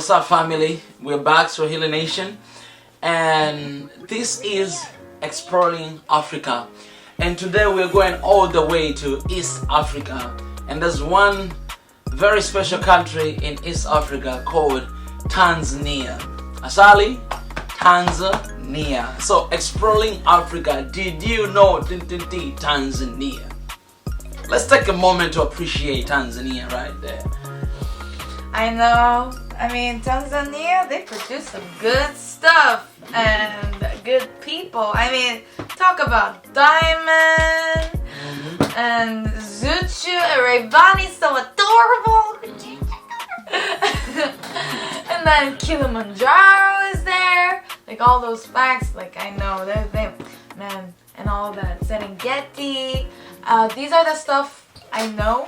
What's up, family? We're back, Swahili Nation, and this is Exploring Africa. And today we're going all the way to East Africa, and there's one very special country in East Africa called Tanzania. Asali, Tanzania. So exploring Africa, did you know Tanzania? Let's take a moment to appreciate Tanzania right there. I know. I mean, Tanzania, they produce some good stuff and good people. I mean, talk about Diamond and Zuchu and Rayvani, so adorable. And then Kilimanjaro is there. Like all those facts, like I know, they man, and all that Serengeti. These are the stuff I know,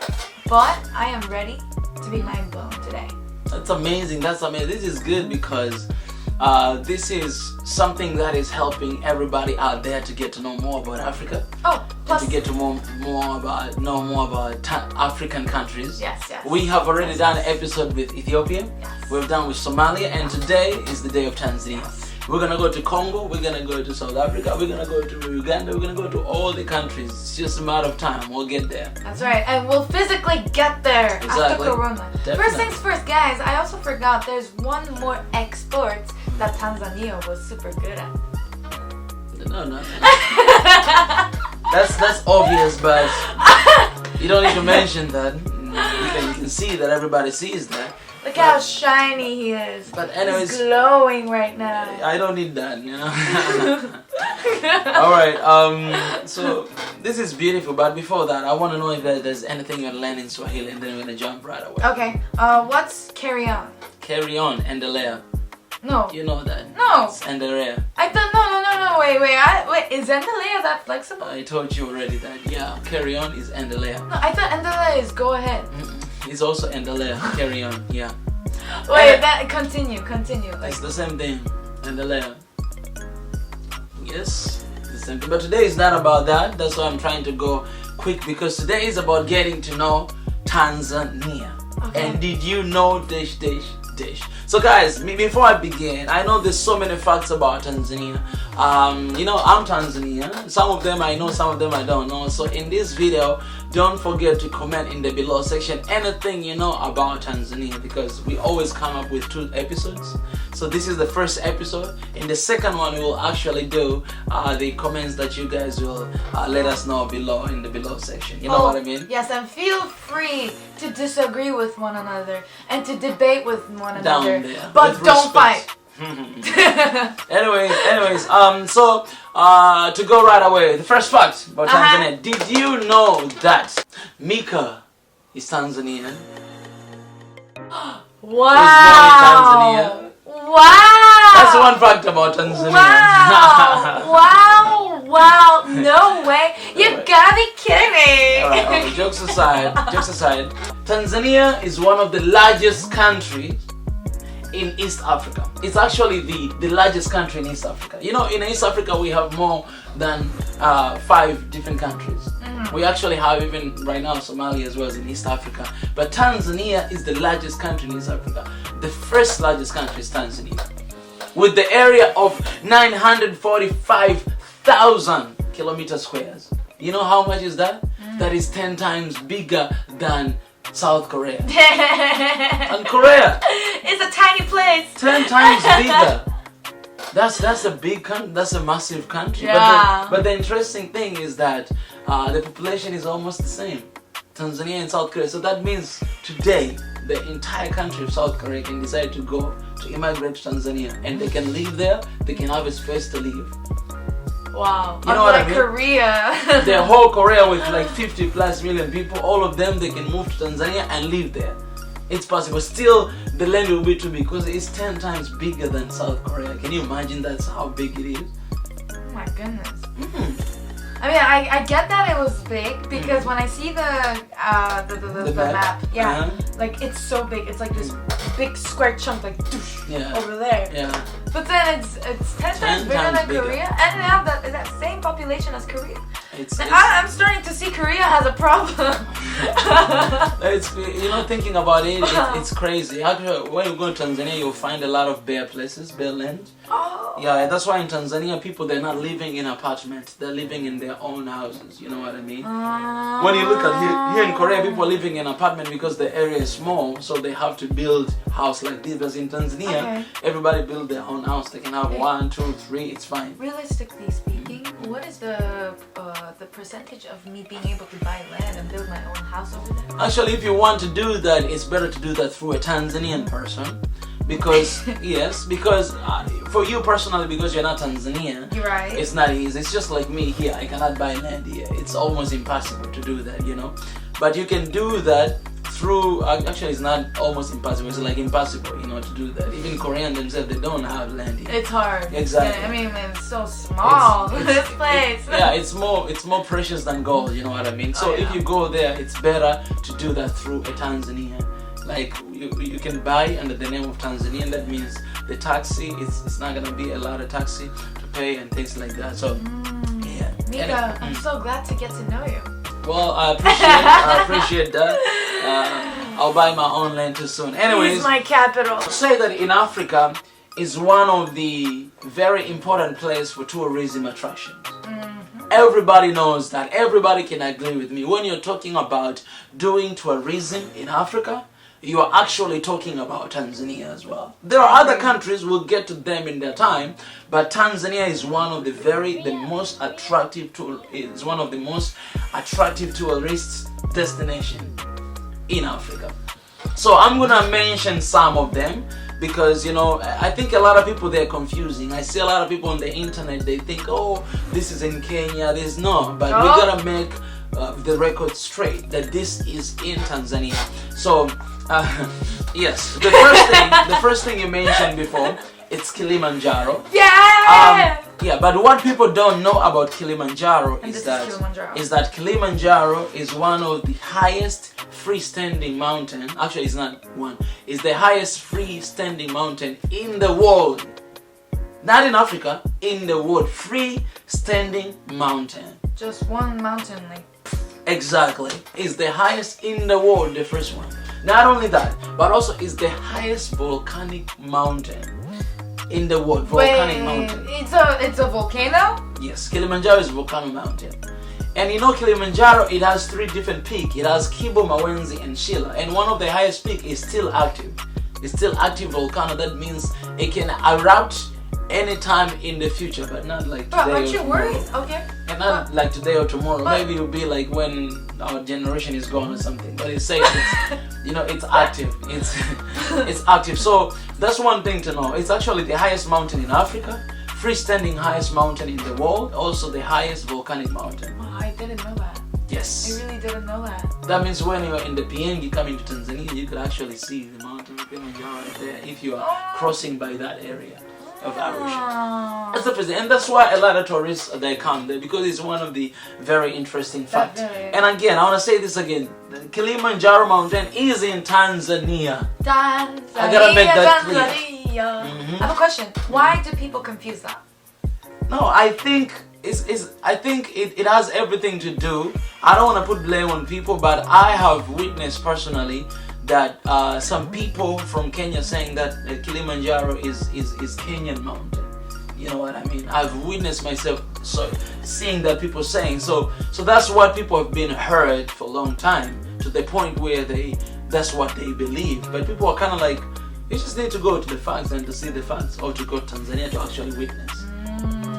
but I am ready to be mind blown today. That's amazing. That's amazing. This is good because this is something that is helping everybody out there to get to know more about Africa. Oh, plus and to get to know more about African countries. Yes. We have already done an episode with Ethiopia. Yes. We've done with Somalia, and today is the day of Tanzania. We're gonna go to Congo, we're gonna go to South Africa, we're gonna go to Uganda, we're gonna go to all the countries. It's just a matter of time, we'll get there. That's right, and we'll physically get there after Corona. Definitely. First things first, guys, I also forgot there's one more export that Tanzania was super good at. No. That's obvious, but you don't need to mention that. You can see that everybody sees that. Look how shiny he is. But anyways, he's glowing right now. I don't need that, you know. Alright, so this is beautiful, but before that, I want to know if there's anything you're learning Swahili, and then we're going to jump right away. Okay, what's carry on? Carry on, endelea. No. You know that? No. It's endelea. I thought, no, wait, is endelea that flexible? I told you already that, yeah, carry on is endelea. No, I thought endelea is go ahead. It's also endelea, carry on, yeah. Wait, that continue. Like, it's the same thing, endelea. Yes, the same thing. But today is not about that. That's why I'm trying to go quick, because today is about getting to know Tanzania. Okay. And did you know ... So guys, before I begin, I know there's so many facts about Tanzania. You know, I'm Tanzanian. Some of them I know, some of them I don't know. So in this video, don't forget to comment in the below section anything you know about Tanzania, because we always come up with 2 episodes. So this is the first episode. In the second one, we will actually do the comments that you guys will let us know below in the below section. You know what I mean? Yes, and feel free to disagree with one another and to debate with one another. Down there, but don't fight. anyways, so to go right away, the first fact about Tanzania. Did you know that Mika is Tanzanian? Wow. Was born in Tanzania. Wow. That's one fact about Tanzania. Wow. No way. You gotta be kidding me. Alright, jokes aside, Tanzania is one of the largest countries in East Africa. It's actually the largest country in East Africa. You know, in East Africa we have more than 5 different countries. We actually have, even right now, Somalia as well as in East Africa. But Tanzania is the largest country in East Africa. The first largest country is Tanzania, with the area of 945,000 kilometers squares. You know how much is that? That is 10 times bigger than South Korea. And Korea, it's a tiny place. 10 times bigger. That's a big country. That's a massive country. Yeah. But the interesting thing is that the population is almost the same, Tanzania and South Korea. So that means today the entire country of South Korea can decide to immigrate to Tanzania, and they can live there. They can have a space to live. Wow. You know what I mean? Korea. The whole Korea with like 50+ million people, all of them, they can move to Tanzania and live there. It's possible. Still, the land will be too big because it's 10 times bigger than South Korea. Can you imagine that's how big it is? Oh my goodness. I mean, I get that it was big because when I see the map, yeah, like it's so big. It's like this big square chunk, like over there. Yeah. But then it's 10 times bigger than Korea, and they have that same population as Korea. I'm starting to see Korea has a problem. It's, thinking about it, it's crazy. Actually, when you go to Tanzania, you'll find a lot of bare places, bare land. Oh. Yeah, that's why in Tanzania, people, they're not living in apartments. They're living in their own houses. You know what I mean? When you look at here in Korea, people are living in apartment because the area is small, so they have to build house like this. But in Tanzania, everybody build their own house. They can have 1, 2, 3. It's fine. Realistically speaking, what is the percentage of me being able to buy land and build my own house over there? Actually, if you want to do that, it's better to do that through a Tanzanian person. Because, for you personally, because you're not Tanzanian, you're right. It's not easy. It's just like me here. I cannot buy land here. It's almost impossible to do that, But you can do that through, actually it's not almost impossible, it's like impossible, to do that. Even Koreans themselves, they don't have land here. It's hard. Exactly. Yeah, I mean, it's so small, this place. It's more precious than gold, you know what I mean? So if you go there, it's better to do that through a Tanzania. Like, you can buy under the name of Tanzania, and that means the taxi, it's not gonna be a lot of taxi to pay and things like that. So, yeah. Mika, I'm so glad to get to know you. Well, I appreciate that. I'll buy my own land too soon. Anyways, he's my capital. Say that in Africa is one of the very important place for tourism attractions. Everybody knows that. Everybody can agree with me. When you're talking about doing tourism in Africa, you are actually talking about Tanzania as well. There are other countries, we'll get to them in their time, but Tanzania is one of the most attractive tourist destination in Africa. So I'm gonna mention some of them because I think a lot of people, they're confusing. I see a lot of people on the internet, they think, oh, this is in Kenya, this no, but we gotta make the record straight that this is in Tanzania. So yes, the first thing you mentioned before, it's Kilimanjaro. Yeah, but what people don't know about Kilimanjaro is that Kilimanjaro is one of the highest freestanding mountain. Actually, it's not one. It's the highest freestanding mountain in the world. Not in Africa, in the world. Freestanding mountain. Just one mountain, like. Exactly. It's the highest in the world, the first one. Not only that, but also it's the highest volcanic mountain in the world. Mountain. It's a volcano? Yes, Kilimanjaro is a volcano mountain. And Kilimanjaro, it has 3 different peaks. It has Kibo, Mawenzi, and Shila. And one of the highest peaks is still active. It's still active volcano. That means it can erupt anytime in the future, but not like today. Aren't you worried? Okay. And not like today or tomorrow. Maybe it'll be like when our generation is gone or something. But it's safe. It's active. It's active. So that's one thing to know. It's actually the highest mountain in Africa, freestanding highest mountain in the world, also the highest volcanic mountain. Oh, I didn't know that. Yes. I really didn't know that. That means when you're in the PNG coming to Tanzania, you could actually see the mountain of Kilimanjaro right there if you are crossing by that area of Arusha. That's the first thing. And that's why a lot of tourists, they come there, because it's one of the very interesting facts. And again, I want to say this again. The Kilimanjaro mountain is in Tanzania. I gotta make that clear. I have a question. Why do people confuse that? No, I think it has everything to do. I don't want to put blame on people, but I have witnessed personally that some people from Kenya saying that Kilimanjaro is Kenyan mountain. You know what I mean? I've witnessed myself seeing that people saying so that's what people have been heard for a long time, to the point where that's what they believe. But people are kind of like, you just need to go to the facts and to see the facts, or to go to Tanzania to actually witness.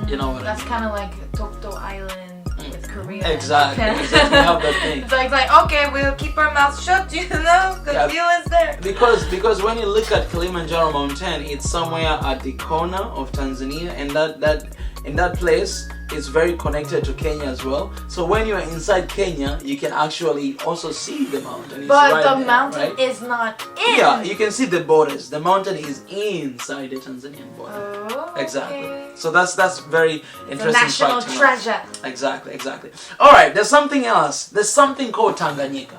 You know what I mean? That's kind of like Tokto Island with Korea. Exactly. Have that thing. It's like okay, we'll keep our mouths shut, the deal is there. Because when you look at Kilimanjaro mountain, it's somewhere at the corner of Tanzania, and that place is very connected to Kenya as well. So when you're inside Kenya, you can actually also see the mountain. It's but right the there, mountain right? is not in. Yeah, you can see the borders. The mountain is inside the Tanzanian border. Oh, exactly. Okay. So that's very interesting. National fact to know. treasure. Exactly. All right. There's something else. There's something called Tanganyika.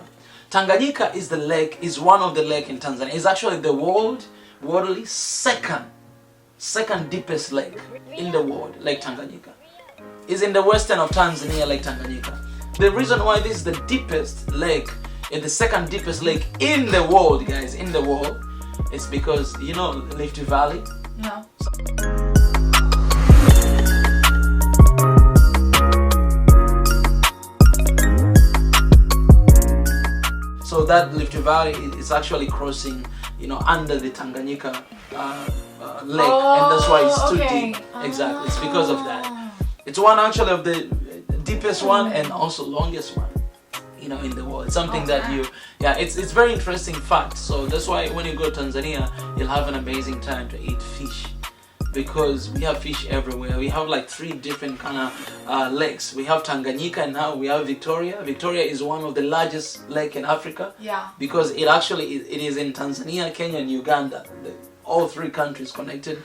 Tanganyika is one of the lake in Tanzania. It's actually the worldly second deepest lake in the world, Lake Tanganyika. is in the western of Tanzania, Lake Tanganyika. The reason why this is the deepest lake, and the second deepest lake in the world, guys, in the world, is because, you know, Rift Valley? No. So that Rift Valley is actually crossing, you know, under the Tanganyika lake, and that's why it's too deep. Exactly, it's because of that. It's one actually of the deepest one and also longest one, you know, in the world. It's something that it's very interesting fact. So that's why when you go to Tanzania, you'll have an amazing time to eat fish, because we have fish everywhere. We have like 3 different kind of lakes. We have Tanganyika, and now we have Victoria. Victoria is one of the largest lake in Africa. Yeah. Because it is in Tanzania, Kenya, and Uganda. All 3 countries connected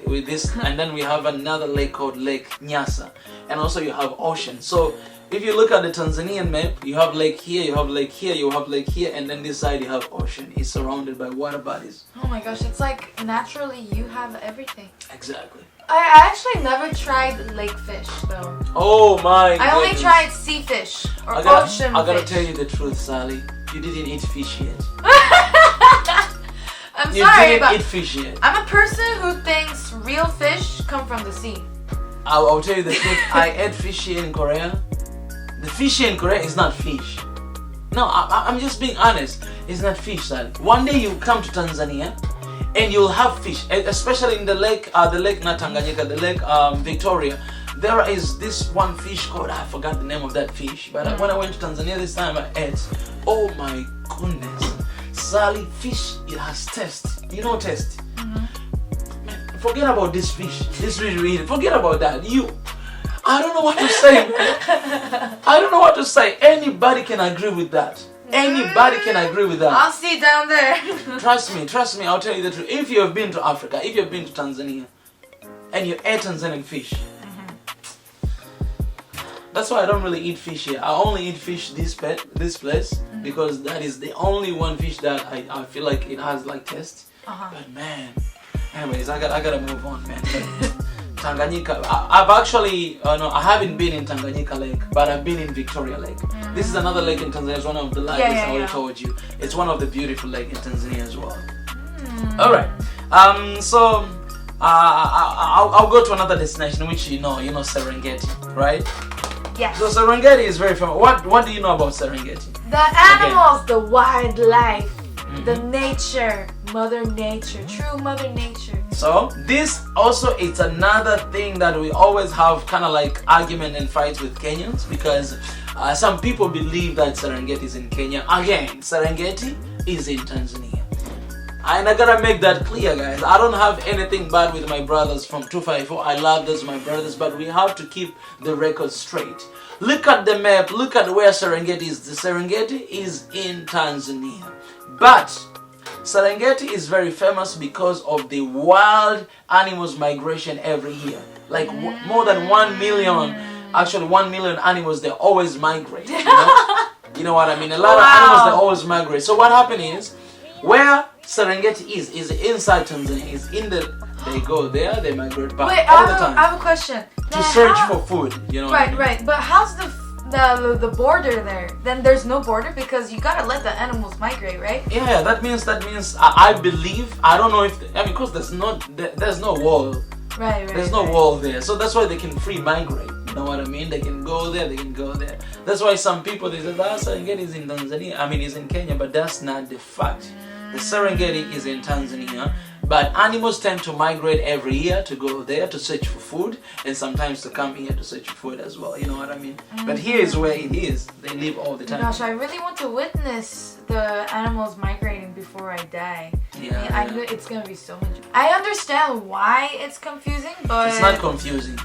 with this. And then we have another lake called Lake Nyasa, and also you have ocean. So if you look at the Tanzanian map, you have lake here, you have lake here, you have lake here, and then this side you have ocean. It's surrounded by water bodies. Oh my gosh, it's like naturally you have everything. Exactly. I actually never tried lake fish though. Oh my I only goodness. tried sea fish or ocean fish. I gotta tell you the truth, Sally. You didn't eat fish yet. I'm sorry, didn't but eat fish yet. I'm a person who thinks real fish come from the sea. I'll tell you the truth. I ate fish here in Korea. The fish here in Korea is not fish. No, I'm just being honest. It's not fish, Sally. One day you come to Tanzania and you'll have fish, especially in the lake, not Tanganyika, the lake Victoria. There is this one fish called, I forgot the name of that fish, but when I went to Tanzania this time I ate. Oh my goodness. Sally, fish, it has taste. You know taste. Man, forget about this fish. This fish we eat. Forget about that. I don't know what to say, man. I don't know what to say. Anybody can agree with that. Anybody can agree with that. I'll see down there. Trust me, I'll tell you the truth. If you have been to Africa, if you have been to Tanzania, and you ate Tanzanian fish, that's why I don't really eat fish here. I only eat fish this place, because that is the only one fish that I feel like it has like taste. But man, anyways, I gotta move on, man. Tanganyika, I've actually, no, I haven't been in Tanganyika Lake, but I've been in Victoria Lake. This is another lake in Tanzania. It's one of the largest, I already told you. It's one of the beautiful lakes in Tanzania as well. Alright, so I'll go to another destination, which you know Serengeti, right? Yes. So Serengeti is very famous. What do you know about Serengeti? The animals, the wildlife, the nature, Mother Nature, true Mother Nature. So this also it's another thing that we always have kind of like argument and fights with Kenyans, because some people believe that Serengeti is in Kenya. Again, Serengeti is in Tanzania. And I gotta make that clear, guys. I don't have anything bad with my brothers from 254. I love those my brothers, but we have to keep the record straight. Look at the map. Look at where Serengeti is. The Serengeti is in Tanzania, but Serengeti is very famous because of the wild animals migration every year. Like more than 1 million, actually 1 million animals, they always migrate. You know what I mean? A lot of animals, they always migrate. So what happened is, where Serengeti is inside Tanzania. Is in the, they go there, they migrate back all the time. I have a question. To search for food, you know. Right. But how's the border there? Then there's no border, because you gotta let the animals migrate, right? Yeah, that means I believe, I don't know if because there's no wall. Right. There's no wall there, so that's why they can free migrate. You know what I mean? They can go there, they can go there. That's why some people, they say that Serengeti is in Tanzania. It's in Kenya, but that's not the fact. The Serengeti is in Tanzania, but animals tend to migrate every year to go there to search for food, and sometimes to come here to search for food as well. You know what I mean? But here is where it is. They live all the time. Gosh, I really want to witness the animals migrating before I die. Yeah, I know it's gonna be so much. I understand why it's confusing, but it's not confusing.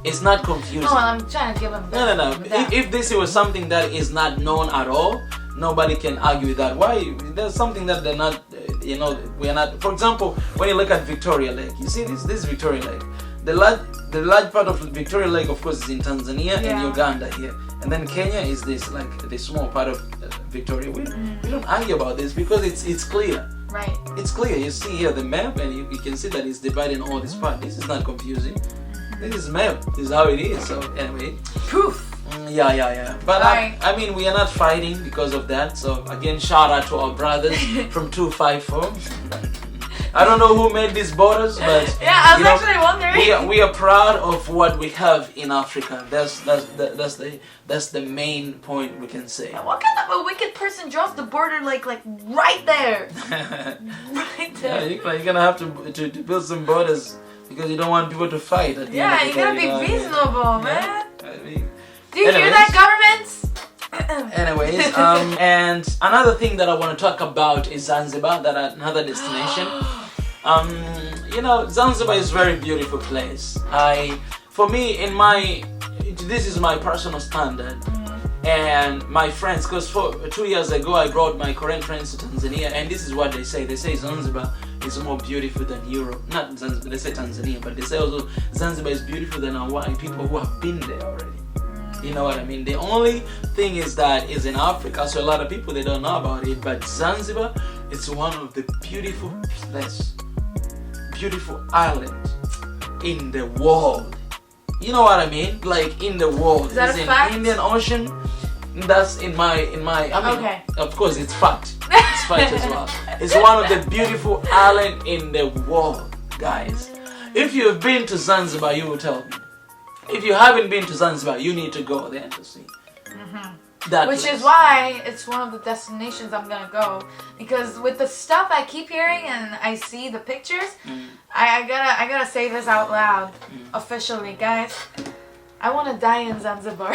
It's not confusing. No, I'm trying to give them. No. If this was something that is not known at all, nobody can argue with that. Why? There's something that they're not, we're not. For example, when you look at Victoria Lake, you see this Victoria Lake. The large part of Victoria Lake, of course, is in Tanzania and Uganda here, and then Kenya is this like the small part of Victoria. We don't argue about this because it's clear. Right. It's clear. You see here the map, and you can see that it's divided in all this part. This is not confusing. This is map. This is how it is. So anyway. Proof. Yeah. But I mean, we are not fighting because of that. So again, shout out to our brothers from 254. I don't know who made these borders, but yeah, I was actually wondering. We are proud of what we have in Africa. That's the main point we can say. What kind of a wicked person draws the border like right there? Right there. Yeah, you're gonna have to build some borders because you don't want people to fight. At the end of the you gotta be reasonable, man. I mean, do you hear that, governments? Anyways, and another thing that I want to talk about is Zanzibar, another destination. Zanzibar is a very beautiful place. For me, this is my personal standard. And my friends, because 2 years ago I brought my Korean friends to Tanzania, and this is what they say. They say Zanzibar is more beautiful than Europe. Not Zanzibar, they say Tanzania, but they say also Zanzibar is beautiful than Hawaii, people who have been there already. You know what I mean? The only thing is that it's in Africa, so a lot of people, they don't know about it. But Zanzibar, it's one of the beautiful islands in the world. You know what I mean? Like in the world. Is that it's a in fact? Indian Ocean. That's in my. I mean, okay. Of course, it's fact. It's fact as well. It's one of the beautiful islands in the world, guys. If you've been to Zanzibar, you will tell me. If you haven't been to Zanzibar, you need to go there to see. Which is why it's one of the destinations I'm gonna go, because with the stuff I keep hearing and I see the pictures, I gotta say this out loud, officially, guys. I want to die in Zanzibar.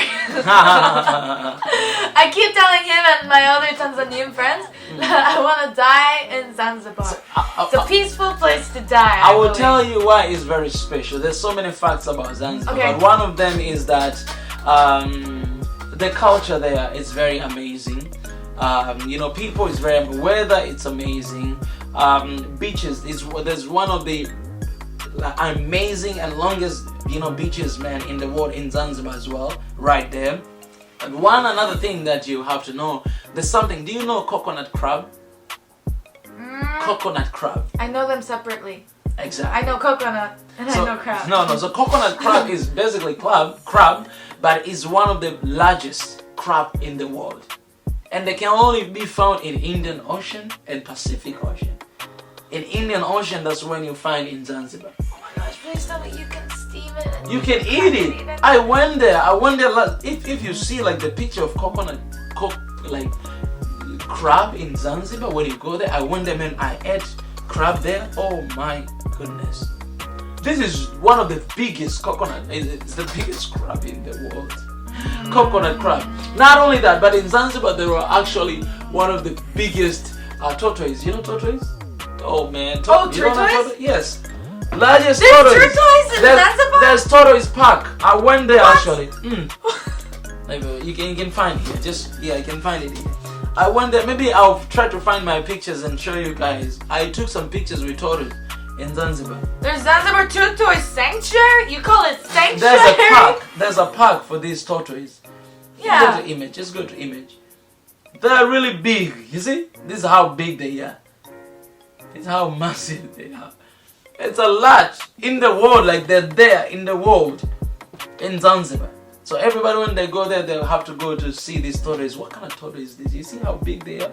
I keep telling him and my other Tanzanian friends that I want to die in Zanzibar. It's a peaceful place to die. I will tell you why it's very special. There's so many facts about Zanzibar, but one of them is that the culture there is very amazing. People is very weather. It's amazing. Beaches there's one of the amazing and longest beaches, man, in the world, in Zanzibar as well, right there. And another thing that you have to know, there's something. Do you know coconut crab? Coconut crab. I know them separately. Exactly. I know coconut and I know crab. No. So coconut crab is basically crab, but it's one of the largest crab in the world, and they can only be found in Indian Ocean and Pacific Ocean. In Indian Ocean, that's when you find in Zanzibar. Oh my gosh! Please tell me you can steam it. You can eat it. I went there. If you see like the picture of crab in Zanzibar, when you go there, I went there, man. I ate crab there. Oh my goodness! This is one of the biggest coconut. It's the biggest crab in the world. Coconut crab. Not only that, but in Zanzibar there were actually one of the biggest tortoise. You know tortoise? Oh man. Tortoise? Yes. Largest There's tortoise. tortoise in Zanzibar? There's tortoise park. I went there actually. Maybe you can find it here. You can find it here. I went there. Maybe I'll try to find my pictures and show you guys. I took some pictures with tortoise in Zanzibar. There's Zanzibar Tortoise Sanctuary? You call it sanctuary? There's a park for these tortoise. Yeah. Go to image. Just go to image. They're really big. You see? This is how big they are. It's how massive they are. It's a lot in the world. Like they're there in the world in Zanzibar. So everybody when they go there, they'll have to go to see these tortoise. What kind of tortoise is this? You see how big they are?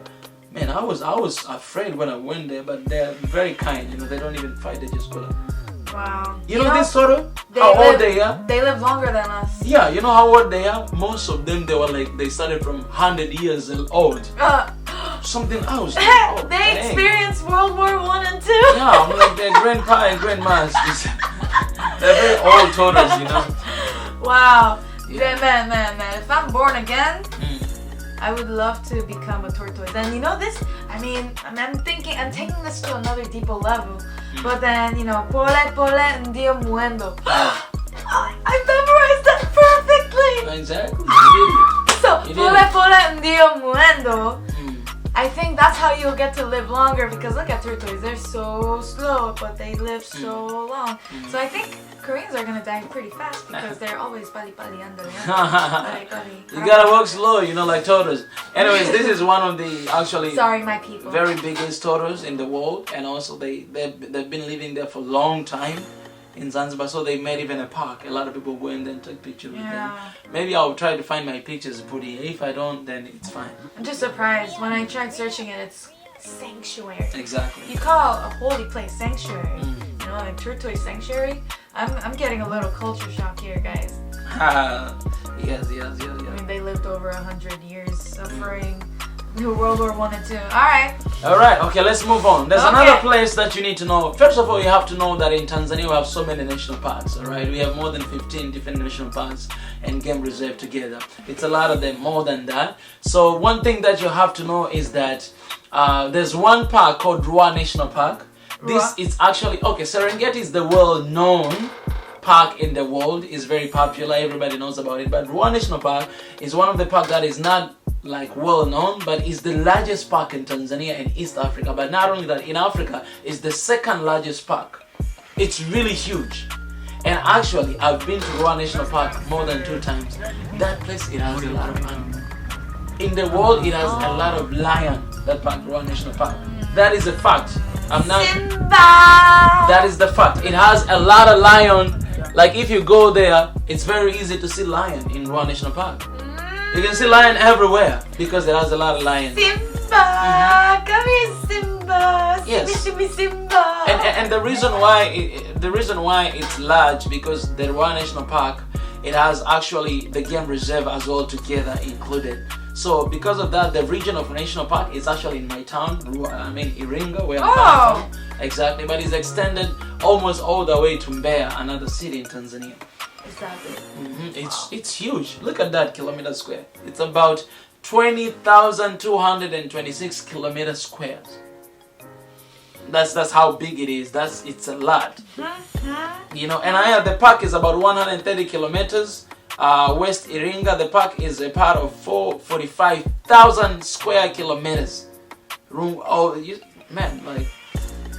Man, I was afraid when I went there, but they're very kind. They don't even fight. They just go like. Wow. You know this tortoise? How old they are? They live longer than us. Yeah, you know how old they are? Most of them, they started from 100 years old. Something else. They experienced World War I and II. Yeah, I'm like their grandpa and grandmas. They're very old tortoise, Wow. Yeah. Man. If I'm born again, I would love to become a tortoise. And this, I'm taking this to another deeper level. But then, pole ndio muendo. I memorized that perfectly. Exactly. So, pole ndio muendo. I think that's how you'll get to live longer, because look at tortoises, they're so slow, but they live so long. So I think Koreans are gonna die pretty fast because they're always pali under. You gotta walk slow, like tortoise. Anyways, this is one of the my people, very biggest tortoise in the world, and also they've been living there for a long time. in Zanzibar, so they made even a park. A lot of people go in there and take pictures with them. Yeah. Maybe I'll try to find my pictures and put it. If I don't, then it's fine. I'm just surprised when I tried searching it. It's sanctuary. Exactly. You call a holy place sanctuary. You know, a tortoise sanctuary. I'm getting a little culture shock here, guys. Yes. I mean, they lived over 100 years suffering through World War I and II. All right, okay, let's move on. There's another place that you need to know. First of all, you have to know that in Tanzania we have so many national parks, all right? We have more than 15 different national parks and game reserve together. It's a lot of them, more than that. So one thing that you have to know is that there's one park called Ruaha National Park. This is actually, okay, Serengeti is the well-known park in the world. It's very popular, everybody knows about it. But Ruaha National Park is one of the parks that is not like well known, but is the largest park in Tanzania and East Africa. But not only that, in Africa, it's the second largest park. It's really huge. And actually, I've been to Ruaha National Park more than 2 times. That place, it has a lot of animals. In the world, it has a lot of lion, that park, Ruaha National Park. That is a fact. I'm not... Simba! That is the fact. It has a lot of lion. Like if you go there, it's very easy to see lion in Ruaha National Park. You can see lion everywhere because it has a lot of lions. Simba! Come here, Simba! Yes. Shimmy, Simba! And the reason why it's large, because the Ruaha National Park, it has actually the game reserve as well together included. So because of that, the region of national park is actually in my town, Iringa, where I'm coming from. Exactly, but it's extended almost all the way to Mbeya, another city in Tanzania. Exactly. It's huge. Look at that kilometer square. It's about 20,226 kilometers squares. That's how big it is. It's a lot. You know, and the park is about 130 kilometers. West Iringa, the park is a part of 45,000 square kilometers.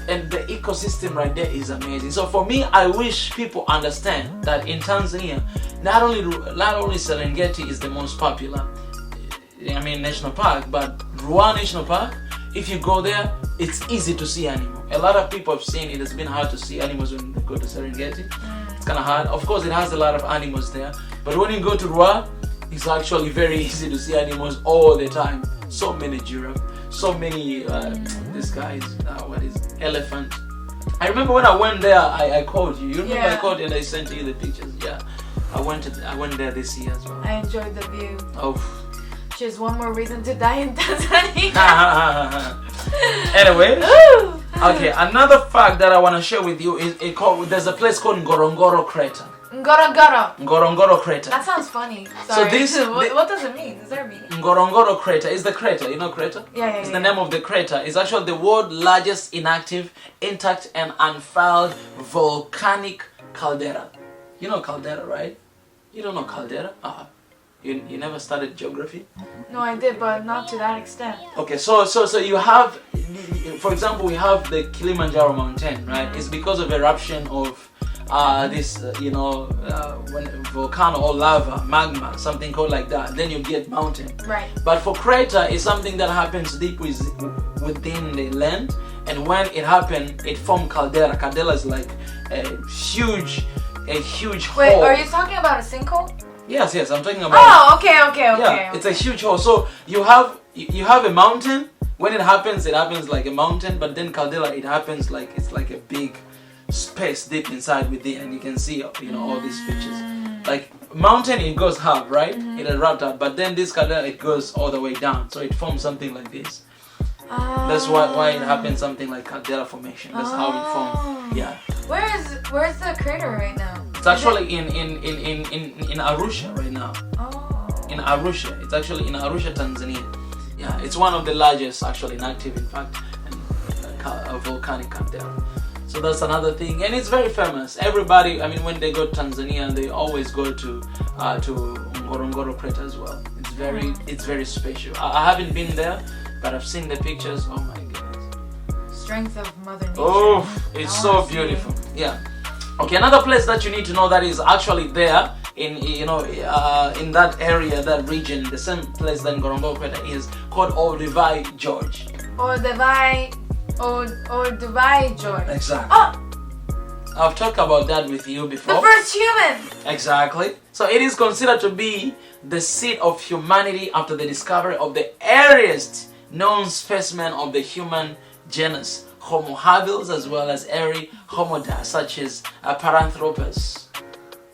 And the ecosystem right there is amazing. So for me, I wish people understand that in Tanzania, not only Serengeti is the most popular, national park, but Ruaha National Park, if you go there, it's easy to see animals. A lot of people have seen it has been hard to see animals when they go to Serengeti. It's kind of hard. Of course, it has a lot of animals there, but when you go to Ruaha, it's actually very easy to see animals all the time. So many giraffe, so many these guys. Elephant. I remember when I went there, I called you. You remember I called you and I sent you the pictures. Yeah, I went there this year as well. I enjoyed the view. Oh. Just one more reason to die in Tanzania. Anyway, okay. Another fact that I want to share with you is there's a place called Ngorongoro Crater. Ngorongoro Crater. That sounds funny. Sorry. So what does it mean? Is there a meaning? Ngorongoro Crater is the crater. You know crater? Yeah. It's the name of the crater. It's actually the world's largest inactive, intact, and unfiled volcanic caldera. You know caldera, right? You don't know caldera? You never studied geography? No, I did, but not to that extent. Okay, so you have, for example, we have the Kilimanjaro mountain, right? It's because of eruption of when volcano or lava, magma, something called like that, then you get mountain. Right. But for crater, it's something that happens deep within the land, and when it happened, it formed caldera. Caldera is like a huge hole. Wait, are you talking about a sinkhole? Yes, I'm talking about. Oh, okay. Yeah, it's a huge hole. So you have a mountain. When it happens like a mountain, but then caldera, it happens like it's like a big space deep inside within, and you can see all these features. Like mountain, it goes half, right? It erupts up, but then this caldera, it goes all the way down, so it forms something like this. That's why it happens something like caldera formation. That's how it formed. Yeah. Where's the crater right now? It's actually in Arusha right now. In Arusha. It's actually in Arusha, Tanzania. Yeah, it's one of the largest actually inactive, in fact, volcanic caldera. So that's another thing, and it's very famous. Everybody, when they go to Tanzania, they always go to Ngorongoro Crater as well. It's very special. I haven't been there, but I've seen the pictures. Oh my goodness. Strength of Mother Nature. Oh, it's so beautiful. Yeah. Okay, another place that you need to know that is actually there in that area, that region, the same place that Ngorongoro Crater is, called Olduvai Gorge. Olduvai Gorge. Exactly. I've talked about that with you before. The first human. Exactly. So it is considered to be the seat of humanity after the discovery of the earliest known specimen of the human genus Homo habilis, as well as early Homoda, such as Paranthropus.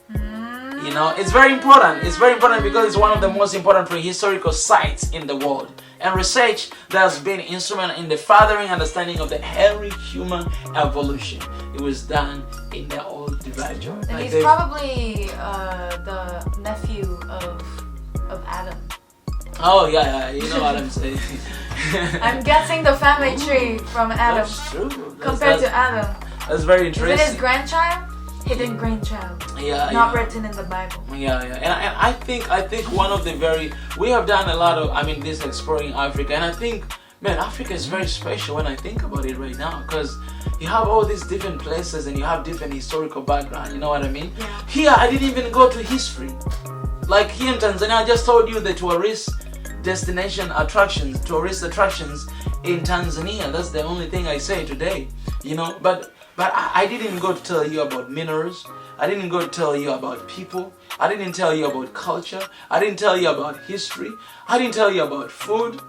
You know, it's very important. It's very important because it's one of the most important prehistorical sites in the world. And research that has been instrumental in the furthering understanding of the early human evolution. It was done in the old divide. And like he's probably the nephew of Adam. Oh yeah, you know what I'm saying. I'm guessing the family tree from Adam. That's true. Compared to Adam. That's very interesting. Is it his grandchild? Hidden grandchild. Yeah. Not written in the Bible. Yeah. And I think one of the we have done a lot of this exploring Africa, and I think, man, Africa is very special when I think about it right now, because you have all these different places and you have different historical background. You know what I mean? Yeah. Here I didn't even go to history. Like here in Tanzania, I just told you the tourist attractions in Tanzania. That's the only thing I say today. You know, but I didn't go to tell you about minerals. I didn't go to tell you about people. I didn't tell you about culture. I didn't tell you about history. I didn't tell you about food.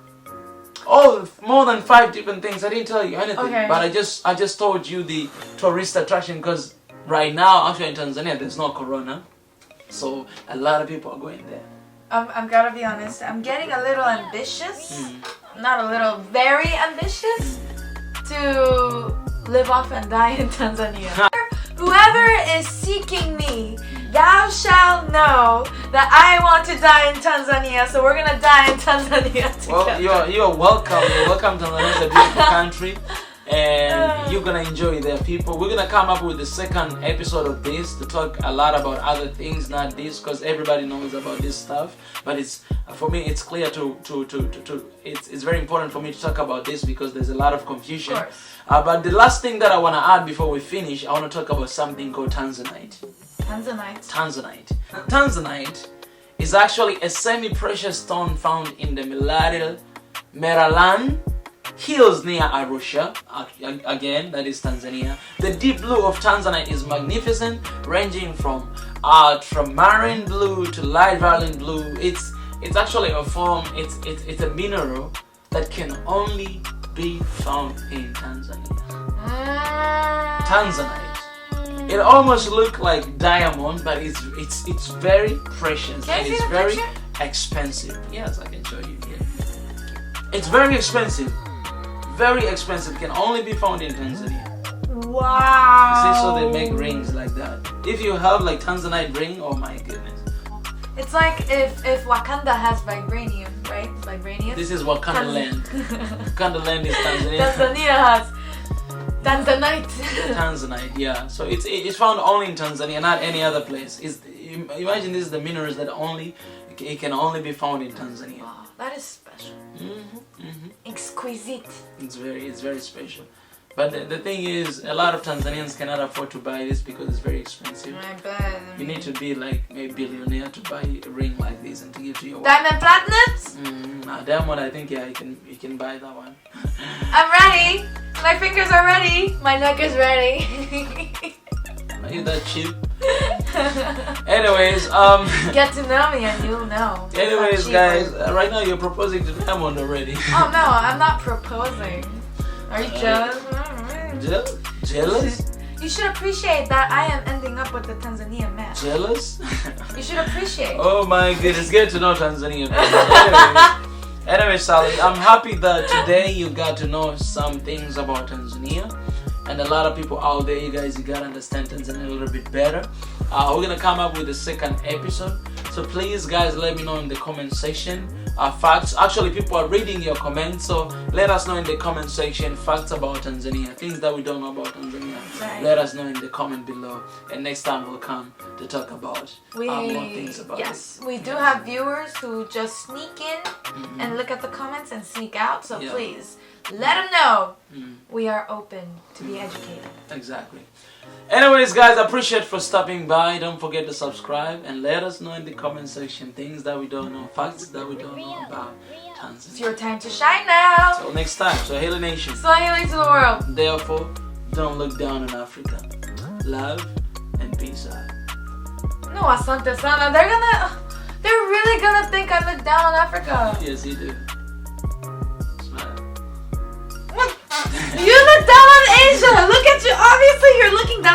More than 5 different things. I didn't tell you anything. Okay. But I just told you the tourist attraction, because right now, actually in Tanzania, there's no corona. So a lot of people are going there. I'm gotta be honest. I'm getting a little ambitious. Not a little, very ambitious to live off and die in Tanzania. Whoever is seeking me, thou shalt know that I want to die in Tanzania, so we're gonna die in Tanzania together. Well, you're welcome. You're welcome to Tanzania. It's a beautiful country, and you're gonna enjoy their people. We're gonna come up with the second episode of this to talk a lot about other things, not this, because everybody knows about this stuff. But it's, for me, it's clear it's very important for me to talk about this because there's a lot of confusion. Of course. But the last thing that I want to add before we finish, I want to talk about something called Tanzanite. Tanzanite is actually a semi-precious stone found in the Meralan Hills near Arusha. Again, that is Tanzania. The deep blue of Tanzanite is magnificent, ranging from ultramarine blue to light violet blue. It's actually a form. It's a mineral that can only be found in Tanzania. Tanzanite. It almost looks like diamond, but it's very precious and it's very expensive. Yes, I can show you here. It's very expensive. Very expensive. Can only be found in Tanzania. Wow. See, so they make rings like that. If you have like Tanzanite ring, oh my goodness. It's like if Wakanda has vibranium, right? Vibranium. This is Wakanda land. Wakanda land is Tanzania. Tanzania has Tanzanite. Tanzanite, yeah. So it's found only in Tanzania, not any other place. Imagine this is the minerals that it can only be found in Tanzania. Wow, that is special. Exquisite. It's very special. But the thing is, a lot of Tanzanians cannot afford to buy this because it's very expensive. I bet. You need to be like a billionaire to buy a ring like this and to give to your wife. Diamond platinums? Diamond, I think, yeah, you can buy that one. I'm ready. My fingers are ready. My neck is ready. Are you that cheap? Anyways, get to know me and you'll know. Anyways, guys, right now you're proposing to Diamond already. Oh no, I'm not proposing. Are you jealous? Jealous? You should appreciate that I am ending up with the Tanzanian man. Jealous? You should appreciate. Oh my goodness, get to know Tanzania. Anyway, Sally, I'm happy that today you got to know some things about Tanzania. And a lot of people out there, you gotta understand Tanzania a little bit better. We're gonna come up with the second episode. So please, guys, let me know in the comment section facts. Actually, people are reading your comments, so let us know in the comment section facts about Tanzania, things that we don't know about Tanzania. Right. Let us know in the comment below, and next time we'll come to talk about more things about it. Yes, we do have viewers who just sneak in and look at the comments and sneak out. So please let them know we are open to be educated. Exactly. Anyways, guys, I appreciate for stopping by. Don't forget to subscribe and let us know in the comment section things that we don't know, facts that we don't know about Tanzania. It's your time to shine now. Till next time, Swahili Nation. Swahili to the world. Therefore, don't look down on Africa. love, and peace out. No, asante sana. They're really gonna think I look down on Africa. Yes, you do. Smile. What? You look down on Asia. Look at you. Obviously, you're looking down